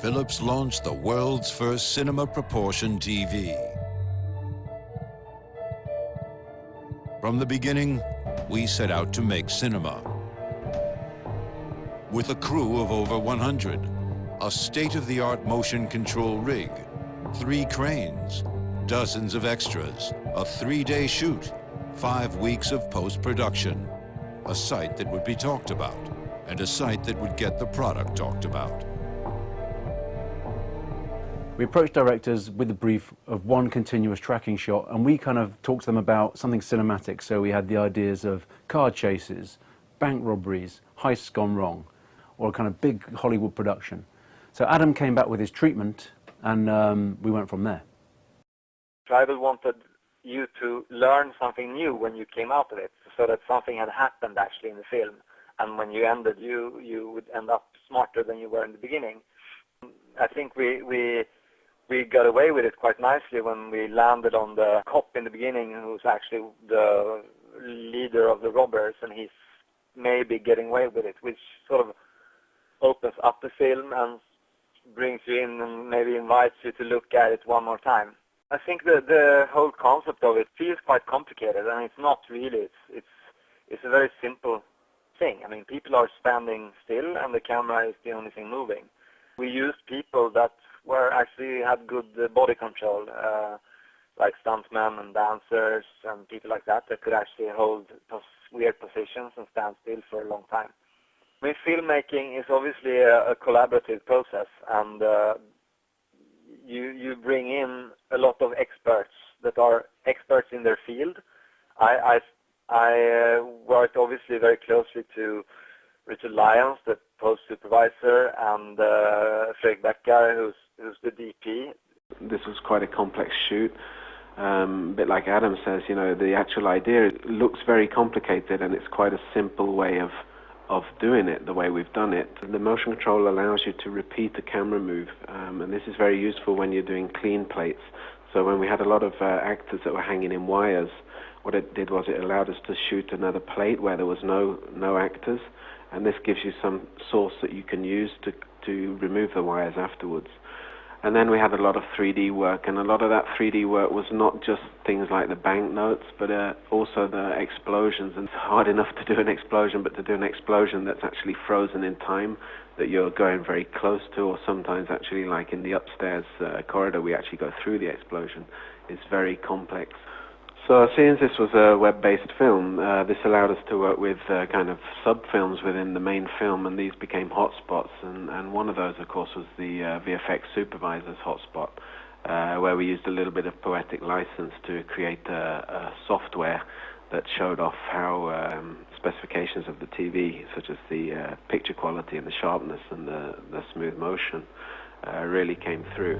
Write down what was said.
Philips launched the world's first cinema proportion TV. From the beginning, we set out to make cinema. With a crew of over 100, a state-of-the-art motion control rig, 3 cranes, dozens of extras, a 3-day shoot, 5 weeks of post-production, a site that would be talked about, and a site that would get the product talked about. We approached directors with the brief of one continuous tracking shot, and we kind of talked to them about something cinematic. So we had the ideas of car chases, bank robberies, heists gone wrong, or a kind of big Hollywood production. So Adam came back with his treatment, and we went from there. Tribal wanted you to learn something new when you came out of it, so that something had happened actually in the film, and when you ended, you would end up smarter than you were in the beginning. I think we got away with it quite nicely when we landed on the cop in the beginning, who's actually the leader of the robbers, and he's maybe getting away with it, which sort of opens up the film and brings you in and maybe invites you to look at it one more time. I think the whole concept of it feels quite complicated, and it's not really. It's a very simple thing. I mean, people are standing still, and the camera is the only thing moving. We used people that actually had good body control, like stuntmen and dancers and people like that could actually hold weird positions and stand still for a long time. I mean, filmmaking is obviously a collaborative process, and you bring in a lot of experts that are experts in their field. I worked obviously very closely to Richard Lyons, the post supervisor, and Fredrik Becker, who's the DP. This was quite a complex shoot. A bit like Adam says, you know, the actual idea looks very complicated, and it's quite a simple way of doing it, the way we've done it. The motion control allows you to repeat the camera move, and this is very useful when you're doing clean plates. So when we had a lot of actors that were hanging in wires, what it did was it allowed us to shoot another plate where there was no actors, and this gives you some source that you can use to remove the wires afterwards. And then we had a lot of 3D work, and a lot of that 3D work was not just things like the banknotes, but also the explosions. And it's hard enough to do an explosion, but to do an explosion that's actually frozen in time, that you're going very close to, or sometimes actually like in the upstairs corridor we actually go through the explosion, is very complex. So since this was a web-based film, this allowed us to work with kind of sub-films within the main film, and these became hotspots, and one of those, of course, was the VFX Supervisor's hotspot, where we used a little bit of poetic license to create a software that showed off how specifications of the TV, such as the picture quality and the sharpness and the smooth motion, really came through.